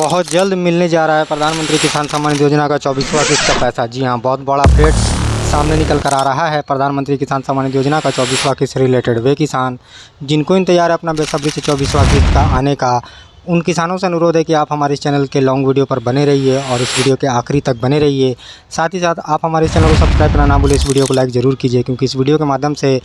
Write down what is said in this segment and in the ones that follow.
बहुत जल्द मिलने जा रहा है प्रधानमंत्री किसान सम्मान निधि योजना का 24वां किस्त का पैसा। जी हां, बहुत बड़ा अपडेट सामने निकल कर आ रहा है। प्रधानमंत्री किसान सम्मान निधि योजना का 24वां किस्त से रिलेटेड वे किसान जिनको इंतजार है अपना बेसब्री से 24वां किस्त का आने का, उन किसानों से अनुरोध है कि आप हमारे इस चैनल के लॉन्ग वीडियो पर बने रहिए और इस वीडियो के आखिरी तक बने रहिए। साथ ही साथ आप हमारे इस चैनल को सब्सक्राइब करना ना भूलें, इस वीडियो को लाइक ज़रूर कीजिए, क्योंकि इस वीडियो के माध्यम से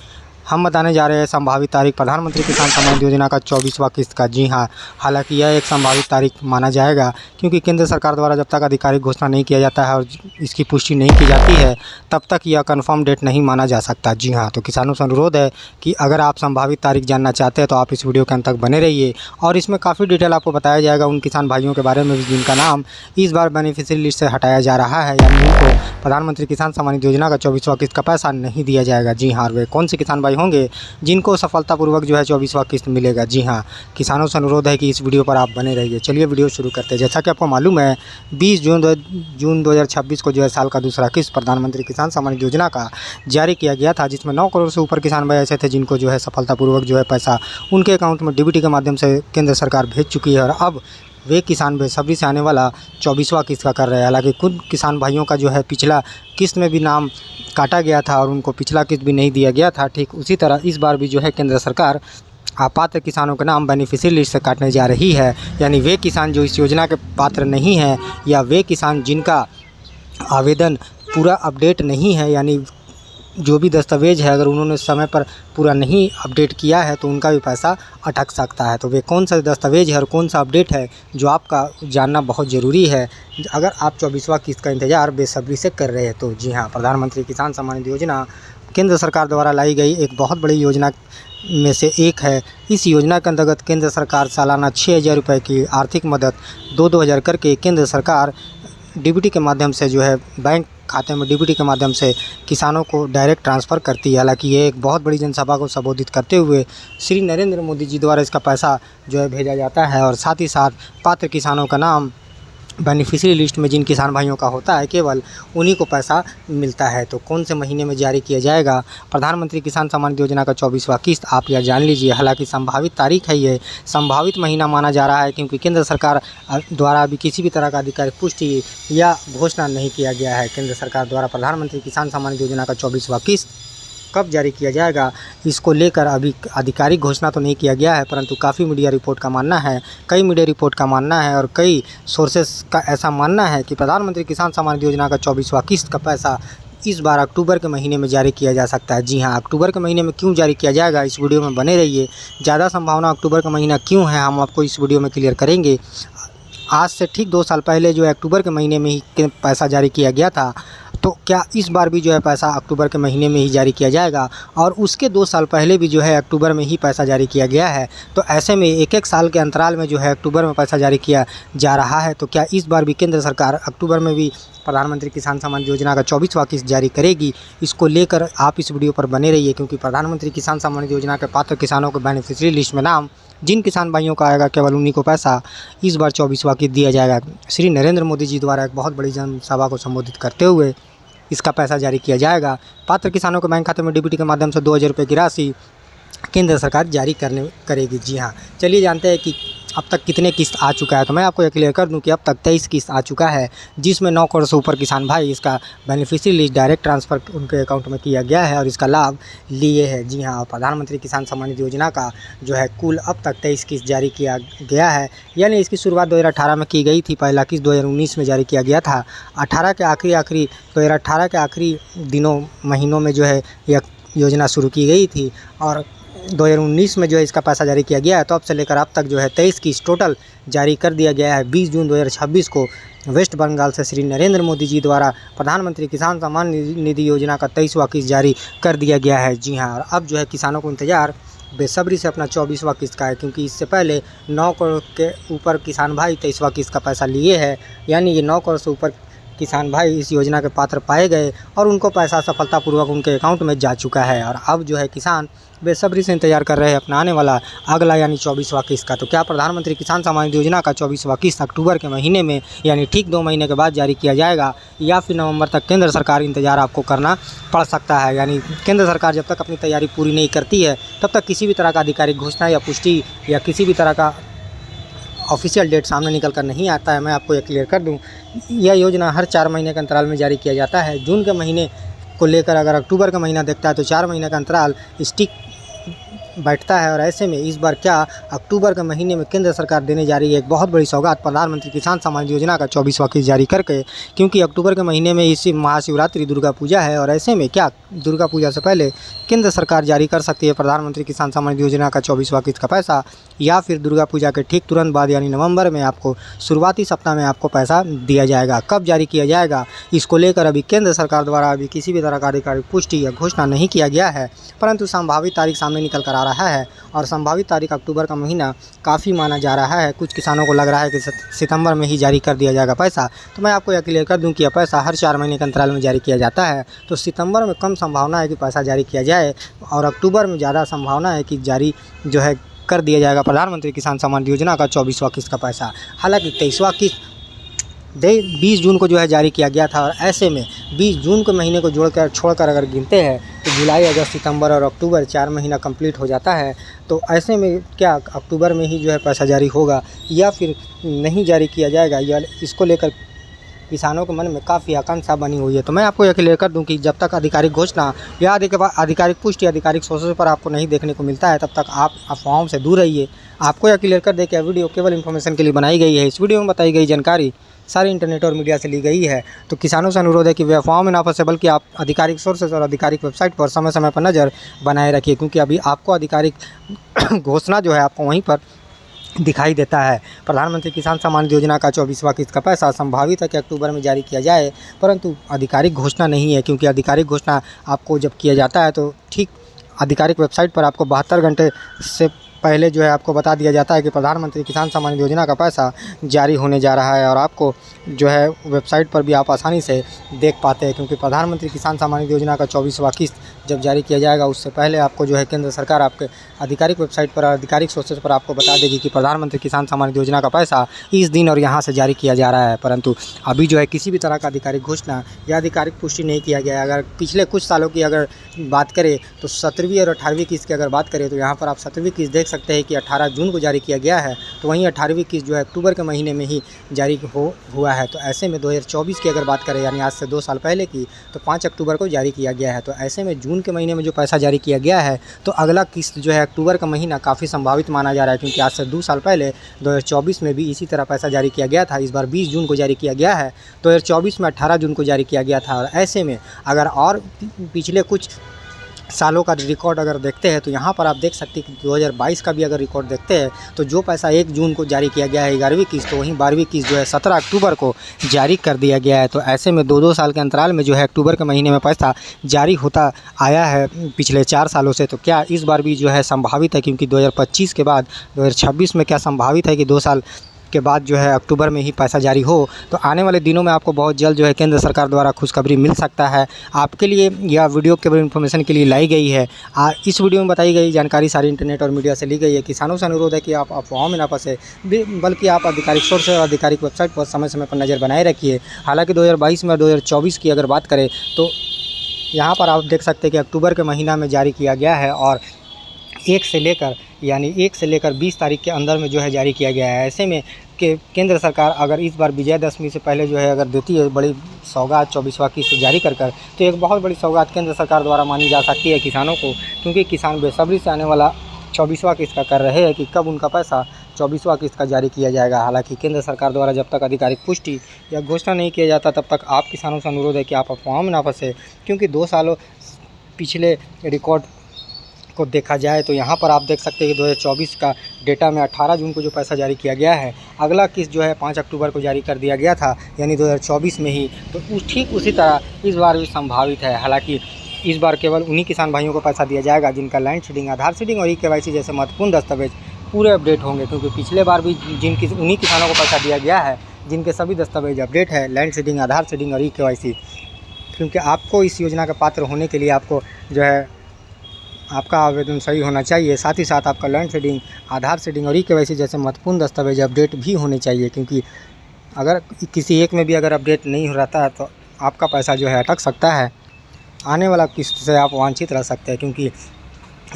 हम बताने जा रहे हैं संभावित तारीख प्रधानमंत्री किसान सम्मान निधि योजना का 24वां किस्त का। जी हां, हालांकि यह एक संभावित तारीख माना जाएगा, क्योंकि केंद्र सरकार द्वारा जब तक आधिकारिक घोषणा नहीं किया जाता है और इसकी पुष्टि नहीं की जाती है तब तक यह कंफर्म डेट नहीं माना जा सकता। जी हां, तो किसानों से अनुरोध है कि अगर आप संभावित तारीख जानना चाहते हैं तो आप इस वीडियो के अंत तक बने रहिए और इसमें काफ़ी डिटेल आपको बताया जाएगा उन किसान भाइयों के बारे में जिनका नाम इस बार बेनिफिशियरी लिस्ट से हटाया जा रहा है, यानी उनको प्रधानमंत्री किसान सम्मान निधि योजना का 24वां किस्त का पैसा नहीं दिया जाएगा। जी हाँ, वे कौन से किसान भाई होंगे जिनको सफलतापूर्वक जो है 24वां किस्त मिलेगा। जी हाँ, किसानों से अनुरोध है कि इस वीडियो पर आप बने रहिए। चलिए वीडियो शुरू करते हैं। जैसा कि आपको मालूम है 20 जून 2026 को जो है साल का दूसरा किस्त प्रधानमंत्री किसान सम्मान निधि योजना का जारी किया गया था, जिसमें 9 करोड़ से ऊपर किसान भाई ऐसे थे जिनको जो है सफलतापूर्वक जो है पैसा उनके अकाउंट में डीबीटी के माध्यम से केंद्र सरकार भेज चुकी है और अब वे किसान बेसब्री से आने वाला 24वां किस्त का कर रहे हैं। हालांकि कुछ किसान भाइयों का जो है पिछला किस्त में भी नाम काटा गया था और उनको पिछला किस्त भी नहीं दिया गया था, ठीक उसी तरह इस बार भी जो है केंद्र सरकार अपात्र किसानों के नाम बेनिफिशियरी लिस्ट से काटने जा रही है। यानी वे किसान जो इस योजना के पात्र नहीं हैं या वे किसान जिनका आवेदन पूरा अपडेट नहीं है, यानी जो भी दस्तावेज है अगर उन्होंने समय पर पूरा नहीं अपडेट किया है तो उनका भी पैसा अटक सकता है। तो वे कौन सा दस्तावेज है और कौन सा अपडेट है जो आपका जानना बहुत ज़रूरी है अगर आप 24वां किस्त का इंतज़ार बेसब्री से कर रहे हैं तो। जी हाँ, प्रधानमंत्री किसान सम्मान निधि योजना केंद्र सरकार द्वारा लाई गई एक बहुत बड़ी योजना में से एक है। इस योजना के अंतर्गत केंद्र सरकार सालाना 6,000 रुपये की आर्थिक मदद 2-2 हज़ार करके केंद्र सरकार डीबीटी के माध्यम से जो है बैंक खाते में डीबीटी के माध्यम से किसानों को डायरेक्ट ट्रांसफ़र करती है। हालांकि ये एक बहुत बड़ी जनसभा को संबोधित करते हुए श्री नरेंद्र मोदी जी द्वारा इसका पैसा जो है भेजा जाता है और साथ ही साथ पात्र किसानों का नाम बेनिफिशियरी लिस्ट में जिन किसान भाइयों का होता है केवल उन्हीं को पैसा मिलता है। तो कौन से महीने में जारी किया जाएगा प्रधानमंत्री किसान सम्मान निधि योजना का 24वां किस्त, आप यह जान लीजिए। हालांकि संभावित तारीख है, ये संभावित महीना माना जा रहा है क्योंकि केंद्र सरकार द्वारा अभी किसी भी तरह का आधिकारिक पुष्टि या घोषणा नहीं किया गया है। केंद्र सरकार द्वारा प्रधानमंत्री किसान सम्मान निधि योजना का 24वां किस्त कब जारी किया जाएगा इसको लेकर अभी आधिकारिक घोषणा तो नहीं किया गया है, परंतु काफ़ी मीडिया रिपोर्ट का मानना है, कई मीडिया रिपोर्ट का मानना है और कई सोर्सेस का ऐसा मानना है कि प्रधानमंत्री किसान सम्मान निधि योजना का 24वां किस्त का पैसा इस बार अक्टूबर के महीने में जारी किया जा सकता है। जी हाँ, अक्टूबर के महीने में क्यों जारी किया जाएगा इस वीडियो में बने रहिए। ज़्यादा संभावना अक्टूबर का महीना क्यों है हम आपको इस वीडियो में क्लियर करेंगे। आज से ठीक 2 साल पहले जो है अक्टूबर के महीने में ही पैसा जारी किया गया था, तो क्या इस बार भी जो है पैसा अक्टूबर के महीने में ही जारी किया जाएगा और उसके 2 साल पहले भी जो है अक्टूबर में ही पैसा जारी किया गया है। तो ऐसे में एक साल के अंतराल में जो है अक्टूबर में पैसा जारी किया जा रहा है, तो क्या इस बार भी केंद्र सरकार अक्टूबर में भी प्रधानमंत्री किसान सम्मान निधि योजना का 24वां किस्त जारी करेगी? इसको लेकर आप इस वीडियो पर बने रहिए, क्योंकि प्रधानमंत्री किसान सम्मान निधि योजना के पात्र किसानों को बेनिफिशियरी लिस्ट में नाम जिन किसान भाइयों का आएगा केवल उन्हीं को पैसा इस बार 24वां किस्त दिया जाएगा। श्री नरेंद्र मोदी जी द्वारा एक बहुत बड़ी जनसभा को संबोधित करते हुए इसका पैसा जारी किया जाएगा। पात्र किसानों के बैंक खाते में डीबीटी के माध्यम से 2,000 रुपये की राशि केंद्र सरकार जारी करेगी। जी हाँ, चलिए जानते हैं कि अब तक कितने किस्त आ चुका है। तो मैं आपको ये क्लियर कर दूं कि अब तक 23 किस्त आ चुका है, जिसमें 9 करोड़ से ऊपर किसान भाई इसका बेनिफिशियरी लिस्ट डायरेक्ट ट्रांसफ़र उनके अकाउंट में किया गया है और इसका लाभ लिए हैं। जी हाँ, प्रधानमंत्री किसान सम्मान निधि योजना का जो है कुल अब तक 23 किस्त जारी किया गया है। यानी इसकी शुरुआत 2018 में की गई थी, पहला किस्त 2019 में जारी किया गया था। 2018 के आखिरी दिनों महीनों में जो है यह योजना शुरू की गई थी और 2019 में जो है इसका पैसा जारी किया गया है। तो अब से लेकर अब तक जो है 23 किस्त टोटल जारी कर दिया गया है। 20 जून 2026 को वेस्ट बंगाल से श्री नरेंद्र मोदी जी द्वारा प्रधानमंत्री किसान सम्मान निधि योजना का 23वां किस्त जारी कर दिया गया है। जी हाँ, और अब जो है किसानों को इंतज़ार बेसब्री से अपना 24वां किस्त का है, क्योंकि इससे पहले 9 करोड़ के ऊपर किसान भाई 23वां किस्त का पैसा लिए हैं। यानी ये 9 करोड़ से ऊपर किसान भाई इस योजना के पात्र पाए गए और उनको पैसा सफलतापूर्वक उनके अकाउंट में जा चुका है और अब जो है किसान बेसब्री से इंतजार कर रहे हैं अपना आने वाला अगला यानी 24वां किस्त का। तो क्या प्रधानमंत्री किसान सम्मान निधि योजना का 24वां किस्त अक्टूबर के महीने में यानी ठीक 2 महीने के बाद जारी किया जाएगा या फिर नवंबर तक केंद्र सरकार इंतजार आपको करना पड़ सकता है। यानी केंद्र सरकार जब तक अपनी तैयारी पूरी नहीं करती है तब तक किसी भी तरह का आधिकारिक घोषणा या पुष्टि या किसी भी तरह का ऑफिशियल डेट सामने निकल कर नहीं आता है। मैं आपको ये क्लियर कर दूं, यह योजना हर 4 महीने के अंतराल में जारी किया जाता है। जून के महीने को लेकर अगर अक्टूबर का महीना देखता है तो 4 महीने का अंतराल स्टिक बैठता है। और ऐसे में इस बार क्या अक्टूबर के महीने में केंद्र सरकार देने जा रही है एक बहुत बड़ी सौगात, प्रधानमंत्री किसान सम्मान योजना का 24वां किस्त जारी करके, क्योंकि अक्टूबर के महीने में इसी महाशिवरात्रि दुर्गा पूजा है। और ऐसे में क्या दुर्गा पूजा से पहले केंद्र सरकार जारी कर सकती है प्रधानमंत्री किसान सम्मान योजना का 24वां किस्त का पैसा, या फिर दुर्गा पूजा के ठीक तुरंत बाद यानी नवंबर में आपको शुरुआती सप्ताह में आपको पैसा दिया जाएगा। कब जारी किया जाएगा इसको लेकर अभी केंद्र सरकार द्वारा अभी किसी भी तरह का आधिकारिक पुष्टि या घोषणा नहीं किया गया है, परंतु संभावित तारीख सामने निकल कर आ रहा है। और संभावित तारीख अक्टूबर का महीना काफ़ी माना जा रहा है। कुछ किसानों को लग रहा है कि सितंबर में ही जारी कर दिया जाएगा पैसा। तो मैं आपको यह क्लियर कर दूं कि यह पैसा हर 4 महीने के अंतराल में जारी किया जाता है। तो सितंबर में कम संभावना है कि पैसा जारी किया जाए और अक्टूबर में ज़्यादा संभावना है कि जारी जो है कर दिया जाएगा प्रधानमंत्री किसान सम्मान योजना का 24वां किस्त का पैसा। हालांकि 23वां किस्त 20 जून को जो है जारी किया गया था। और ऐसे में 20 जून के महीने को छोड़कर अगर गिनते हैं तो जुलाई, अगस्त, सितंबर और अक्टूबर 4 महीना कंप्लीट हो जाता है। तो ऐसे में क्या अक्टूबर में ही जो है पैसा जारी होगा या फिर नहीं जारी किया जाएगा, या इसको लेकर किसानों के मन में काफ़ी आकांक्षा बनी हुई है। तो मैं आपको यह क्लियर कर दूं कि जब तक आधिकारिक घोषणा या आधिकारिक पुष्टि आधिकारिक सोर्सेज पर आपको नहीं देखने को मिलता है, तब तक आप अफवाहों से दूर रहिए। आपको यह क्लियर कर दें कि यह वीडियो केवल इन्फॉर्मेशन के लिए बनाई गई है। इस वीडियो में बताई गई जानकारी सारी इंटरनेट और मीडिया से ली गई है। तो किसानों से अनुरोध है कि वे अफवाहों में ना फंसे, बल्कि आप आधिकारिक सोर्सेज और आधिकारिक वेबसाइट पर समय समय पर नज़र बनाए रखिए, क्योंकि अभी आपको आधिकारिक घोषणा जो है आपको वहीं पर दिखाई देता है। प्रधानमंत्री किसान सम्मान योजना का 24वां किस्त का पैसा संभावित है कि अक्टूबर में जारी किया जाए, परंतु आधिकारिक घोषणा नहीं है, क्योंकि आधिकारिक घोषणा आपको जब किया जाता है तो ठीक आधिकारिक वेबसाइट पर आपको 72 घंटे से पहले जो है आपको बता दिया जाता है कि प्रधानमंत्री किसान सम्मान योजना का पैसा जारी होने जा रहा है। और आपको जो है वेबसाइट पर भी आप आसानी से देख पाते हैं, क्योंकि प्रधानमंत्री किसान सम्मान योजना का 24वां किस्त जब जारी किया जाएगा उससे पहले आपको जो है केंद्र सरकार आपके आधिकारिक वेबसाइट पर आधिकारिक सोर्सेज पर आपको बता देगी कि प्रधानमंत्री किसान सम्मान योजना का पैसा इस दिन और यहाँ से जारी किया जा रहा है। परंतु अभी जो है किसी भी तरह का आधिकारिक घोषणा या आधिकारिक पुष्टि नहीं किया गया है। अगर पिछले कुछ सालों की अगर बात करें तो 17वीं और 18वीं किस्त की अगर बात करें तो यहाँ पर आप 17वीं किस्त देख सकते हैं कि 18 जून को जारी किया गया है, तो वहीं 18वीं किस्त जो है अक्टूबर के महीने में ही जारी हुआ है। तो ऐसे में 2024 की अगर बात करें यानी आज से 2 साल पहले की, तो 5 अक्टूबर को जारी किया गया है। तो ऐसे में जून के महीने में जो पैसा जारी किया गया है तो अगला किस्त जो है अक्टूबर का महीना काफ़ी संभावित माना जा रहा है, क्योंकि आज से 2 साल पहले 2024 में भी इसी तरह पैसा जारी किया गया था। इस बार 20 जून को जारी किया गया है, 2024 में 18 जून को जारी किया गया था। और ऐसे में अगर और पिछले कुछ सालों का रिकॉर्ड अगर देखते हैं तो यहाँ पर आप देख सकते हैं कि 2022 का भी अगर रिकॉर्ड देखते हैं तो जो पैसा 1 जून को जारी किया गया है 11वीं किस्त, तो वहीं 12वीं किस्त जो है 17 अक्टूबर को जारी कर दिया गया है। तो ऐसे में 2-2 साल के अंतराल में जो है अक्टूबर के महीने में पैसा जारी होता आया है पिछले 4 सालों से। तो क्या इस बार भी जो है संभावित है, क्योंकि 2025 के बाद 2026 में क्या संभावित है कि 2 साल के बाद जो है अक्टूबर में ही पैसा जारी हो। तो आने वाले दिनों में आपको बहुत जल्द जो है केंद्र सरकार द्वारा खुशखबरी मिल सकता है। आपके लिए यह वीडियो केवल इन्फॉर्मेशन के लिए लाई गई है। इस वीडियो में बताई गई जानकारी सारी इंटरनेट और मीडिया से ली गई है। किसानों से अनुरोध है कि आप अफवाहों में ना फंसे, बल्कि आप आधिकारिक सोर्स और आधिकारिक वेबसाइट पर समय समय पर नज़र बनाए रखिए। हालाँकि 2022 में 2024 की अगर बात करें तो यहाँ पर आप देख सकते हैं कि अक्टूबर के महीना में जारी किया गया है और 1 से लेकर 20 तारीख के अंदर में जो है जारी किया गया है। ऐसे में कि केंद्र सरकार अगर इस बार विजयदशमी से पहले जो है अगर देती है बड़ी सौगात 24वां किस्त जारी कर तो एक बहुत बड़ी सौगात केंद्र सरकार द्वारा मानी जा सकती है किसानों को, क्योंकि किसान बेसब्री से आने वाला 24वां किस्त का कर रहे हैं कि कब उनका पैसा 24वां किस्त का जारी किया जाएगा। हालांकि केंद्र सरकार द्वारा जब तक आधिकारिक पुष्टि या घोषणा नहीं किया जाता तब तक आप किसानों से अनुरोध है कि आप अफवाहों में ना फंसे, क्योंकि 2 सालों पिछले रिकॉर्ड को देखा जाए तो यहाँ पर आप देख सकते हैं कि 2024 का डेटा में 18 जून को जो पैसा जारी किया गया है, अगला किस्त जो है 5 अक्टूबर को जारी कर दिया गया था, यानी 2024 में ही। तो ठीक उसी तरह इस बार भी संभावित है। हालांकि इस बार केवल उन्हीं किसान भाइयों को पैसा दिया जाएगा जिनका लैंड सीडिंग, आधार सीडिंग और ई-केवाईसी जैसे महत्वपूर्ण दस्तावेज पूरे अपडेट होंगे, क्योंकि पिछले बार भी उन्हीं किसानों को पैसा दिया गया है जिनके सभी दस्तावेज अपडेट है, लैंड सीडिंग, आधार सीडिंग और ई-केवाईसी। क्योंकि आपको इस योजना का पात्र होने के लिए आपको जो है आपका आवेदन सही होना चाहिए, साथ ही साथ आपका लैंड सीडिंग, आधार सीडिंग और ई-केवाईसी जैसे महत्वपूर्ण दस्तावेज अपडेट भी होने चाहिए, क्योंकि अगर किसी एक में भी अगर अपडेट नहीं हो रहता है तो आपका पैसा जो है अटक सकता है। आने वाला किस्त से आप वांछित रह सकते हैं, क्योंकि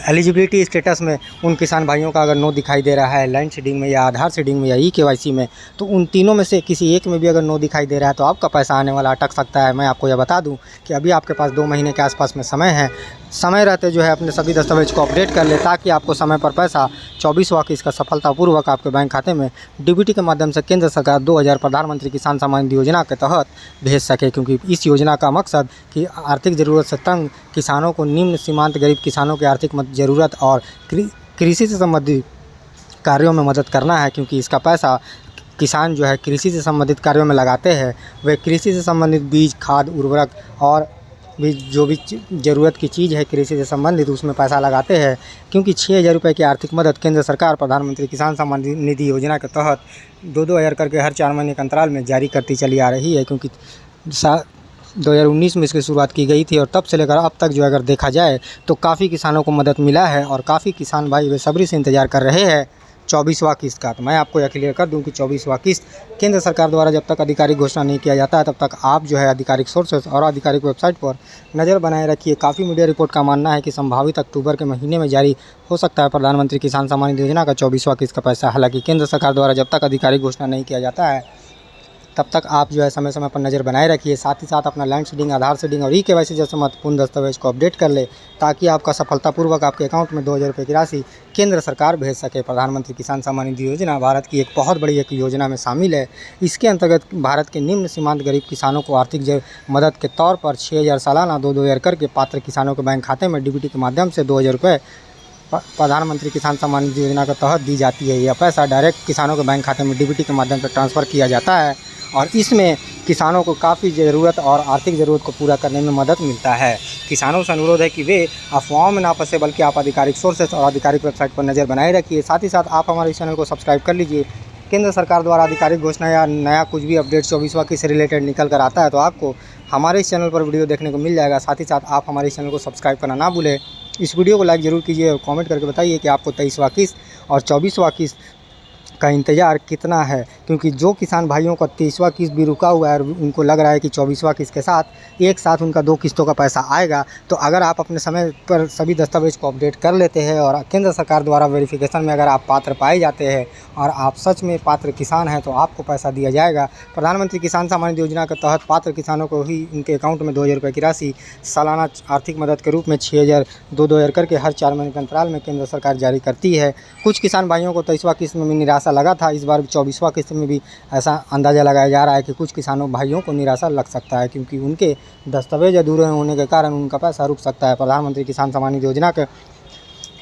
एलिजिबिलिटी स्टेटस में उन किसान भाइयों का अगर नो दिखाई दे रहा है लैंड सीडिंग में या आधार सीडिंग में या ई-केवाईसी में, तो उन तीनों में से किसी एक में भी अगर नो दिखाई दे रहा है तो आपका पैसा आने वाला अटक सकता है। मैं आपको यह बता दूं कि अभी आपके पास 2 महीने के आसपास में समय है। समय रहते जो है अपने सभी दस्तावेज को अपडेट कर ले, ताकि आपको समय पर पैसा 24वां किस्त का सफलतापूर्वक आपके बैंक खाते में डीबीटी के माध्यम से केंद्र सरकार 2000 प्रधानमंत्री किसान सम्मान निधि योजना के तहत भेज सके। क्योंकि इस योजना का मकसद कि आर्थिक ज़रूरत से तंग किसानों को, निम्न सीमांत गरीब किसानों की आर्थिक ज़रूरत और कृषि से संबंधित कार्यों में मदद करना है। क्योंकि इसका पैसा किसान जो है कृषि से संबंधित कार्यों में लगाते हैं, वे कृषि से संबंधित बीज, खाद, उर्वरक और भी जो भी ज़रूरत की चीज़ है कृषि से संबंधित, उसमें पैसा लगाते हैं। क्योंकि 6000 रुपये की आर्थिक मदद केंद्र सरकार प्रधानमंत्री किसान सम्मान निधि योजना के तहत 2-2 हज़ार करके हर 4 महीने के अंतराल में जारी करती चली आ रही है। क्योंकि 2019 में इसकी शुरुआत की गई थी और तब से लेकर अब तक जो अगर देखा जाए तो काफ़ी किसानों को मदद मिला है और काफ़ी किसान भाई बेसब्री से इंतज़ार कर रहे हैं 24वां किस्त का। तो मैं आपको यह क्लियर कर दूं कि 24वां किस्त केंद्र सरकार द्वारा जब तक आधिकारिक घोषणा नहीं किया जाता है तब तक आप जो है आधिकारिक सोर्सेस और आधिकारिक वेबसाइट पर नज़र बनाए रखिए। काफ़ी मीडिया रिपोर्ट का मानना है कि संभावित अक्टूबर के महीने में जारी हो सकता है प्रधानमंत्री किसान सम्मान निधि योजना का 24वां किस्त का पैसा। हालाँकि केंद्र सरकार द्वारा जब तक आधिकारिक घोषणा नहीं किया जाता है तब तक आप जो है समय समय पर नज़र बनाए रखिए। साथ ही साथ अपना लैंड सीडिंग, आधार सीडिंग और ई-केवाईसी जैसे महत्वपूर्ण दस्तावेज को अपडेट कर ले, ताकि आपका सफलतापूर्वक आपके अकाउंट में 2000 रुपये की राशि केंद्र सरकार भेज सके। प्रधानमंत्री किसान सम्मान निधि योजना भारत की एक बहुत बड़ी एक योजना में शामिल है। इसके अंतर्गत भारत के निम्न सीमांत गरीब किसानों को आर्थिक मदद के तौर पर 6000 सालाना 2-2 हज़ार करके पात्र किसानों के बैंक खाते में डीबीटी के माध्यम से 2000 रुपये प्रधानमंत्री किसान सम्मान निधि योजना के तहत दी जाती है। यह पैसा डायरेक्ट किसानों के बैंक खाते में डीबीटी के माध्यम से ट्रांसफ़र किया जाता है और इसमें किसानों को काफ़ी ज़रूरत और आर्थिक ज़रूरत को पूरा करने में मदद मिलता है। किसानों से अनुरोध है कि वे अफवाहों में ना फंसे, बल्कि आप आधिकारिक सोर्सेस और आधिकारिक वेबसाइट पर नज़र बनाए रखिए। साथ ही साथ आप हमारे चैनल को सब्सक्राइब कर लीजिए। केंद्र सरकार द्वारा आधिकारिक घोषणा या नया कुछ भी अपडेट 24वां किस्त से रिलेटेड निकल कर आता है तो आपको हमारे इस चैनल पर वीडियो देखने को मिल जाएगा। साथ ही साथ आप हमारे इस चैनल को सब्सक्राइब करना ना भूलें। इस वीडियो को लाइक ज़रूर कीजिए और कमेंट करके बताइए कि आपको 23वां किस्त और 24वां किस्त का इंतज़ार कितना है। क्योंकि जो किसान भाइयों का 23वां किस्त भी रुका हुआ है और उनको लग रहा है कि 24वां किस्त के साथ एक साथ उनका 2 किस्तों का पैसा आएगा, तो अगर आप अपने समय पर सभी दस्तावेज को अपडेट कर लेते हैं और केंद्र सरकार द्वारा वेरिफिकेशन में अगर आप पात्र पाए जाते हैं और आप सच में पात्र किसान हैं तो आपको पैसा दिया जाएगा। प्रधानमंत्री किसान सम्मान निधि योजना के तहत पात्र किसानों को ही उनके अकाउंट में 2000 रुपये की राशि सालाना आर्थिक मदद के रूप में 6000 2-2 हज़ार करके हर 4 महीने के अंतराल में केंद्र सरकार जारी करती है। कुछ किसान भाइयों को 23वां किस्त में भी निराशा लगा था, इस बार 24वां किस्त में भी ऐसा अंदाज़ा लगाया जा रहा है कि कुछ किसानों भाइयों को निराशा लग सकता है, क्योंकि उनके दस्तावेज अधूरे होने के कारण उनका पैसा रुक सकता है। प्रधानमंत्री किसान सम्मान निधि योजना के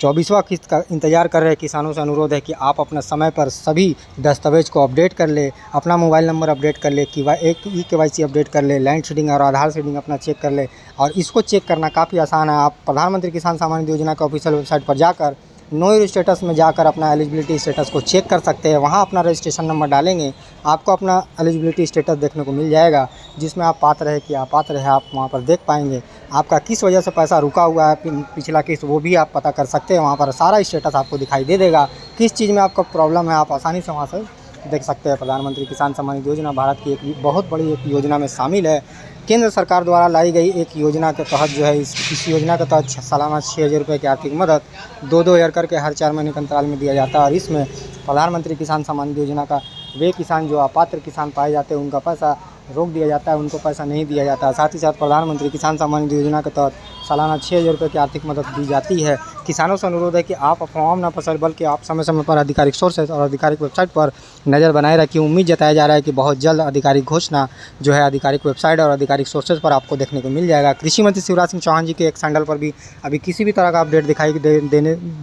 24वां किस्त का इंतज़ार कर रहे किसानों से अनुरोध है कि आप अपना समय पर सभी दस्तावेज को अपडेट कर ले, अपना मोबाइल नंबर अपडेट कर ले, ई-केवाईसी अपडेट कर ले, लैंड सीडिंग और आधार सीडिंग अपना चेक कर ले। और इसको चेक करना काफ़ी आसान है। आप प्रधानमंत्री किसान सम्मान निधि योजना के ऑफिशियल वेबसाइट पर जाकर नो स्टेटस में जाकर अपना एलिजिबिलिटी स्टेटस को चेक कर सकते हैं। वहाँ अपना रजिस्ट्रेशन नंबर डालेंगे, आपको अपना एलिजिबिलिटी स्टेटस देखने को मिल जाएगा, जिसमें आप पात्र है कि अपात्र है आप वहाँ पर देख पाएंगे। आपका किस वजह से पैसा रुका हुआ है पिछला किस्त, वो भी आप पता कर सकते हैं। वहाँ पर सारा स्टेटस आपको दिखाई दे देगा। किस चीज़ में आपका प्रॉब्लम है आप आसानी से वहाँ से देख सकते हैं। प्रधानमंत्री किसान सम्मान निधि योजना भारत की एक बहुत बड़ी एक योजना में शामिल है। केंद्र सरकार द्वारा लाई गई एक योजना के तहत जो है इस योजना के तहत सालाना 6000 रुपये की आर्थिक मदद 2-2 हज़ार करके हर 4 महीने के अंतराल में दिया जाता है। और इसमें प्रधानमंत्री किसान सम्मान निधि योजना का वे किसान जो अपात्र किसान पाए जाते हैं उनका पैसा रोक दिया जाता है, उनको पैसा नहीं दिया जाता है। साथ ही साथ प्रधानमंत्री किसान सम्मान निधि योजना के तहत सालाना 6000 रुपये की आर्थिक मदद दी जाती है। किसानों से अनुरोध है कि आप अफवाहों में न फंसें, बल्कि आप समय समय पर आधिकारिक सोर्सेज और आधिकारिक वेबसाइट पर नज़र बनाए रखिए। उम्मीद जताया जा रहा है कि बहुत जल्द आधिकारिक घोषणा जो है आधिकारिक वेबसाइट और आधिकारिक सोर्सेज पर आपको देखने को मिल जाएगा। कृषि मंत्री शिवराज सिंह चौहान जी के एक सैंडल पर भी अभी किसी भी तरह का अपडेट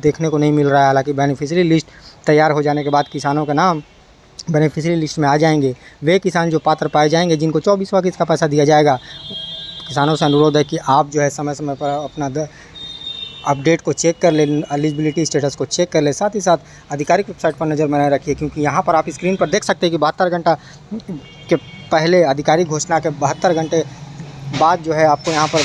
देखने को नहीं मिल रहा है। हालांकि बेनिफिशियरी लिस्ट तैयार हो जाने के बाद किसानों का नाम बेनिफिशियरी लिस्ट में आ जाएंगे। वे किसान जो पात्र पाए जाएंगे जिनको 24वां किस्त का पैसा दिया जाएगा, किसानों से अनुरोध है कि आप जो है समय समय पर अपना अपडेट को चेक कर लें, एलिजिबिलिटी स्टेटस को चेक कर लें। साथ ही साथ आधिकारिक वेबसाइट पर नज़र बनाए रखिए, क्योंकि यहाँ पर आप स्क्रीन पर देख सकते हैं कि 72 घंटा के पहले आधिकारिक घोषणा के 72 घंटे बाद जो है आपको यहाँ पर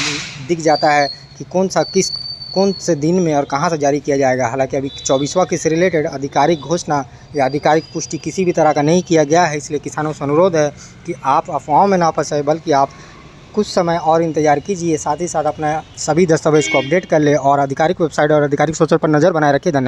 दिख जाता है कि कौन सा किस्त कौन से दिन में और कहाँ से जारी किया जाएगा। हालांकि अभी 24वां किस्त से रिलेटेड आधिकारिक घोषणा या आधिकारिक पुष्टि किसी भी तरह का नहीं किया गया है, इसलिए किसानों से अनुरोध है कि आप अफवाहों में ना फंसें, बल्कि आप कुछ समय और इंतज़ार कीजिए, साथ ही साथ अपना सभी दस्तावेज़ को अपडेट कर ले और आधिकारिक वेबसाइट और आधिकारिक सोर्स पर नज़र बनाए रखिए। धन्यवाद।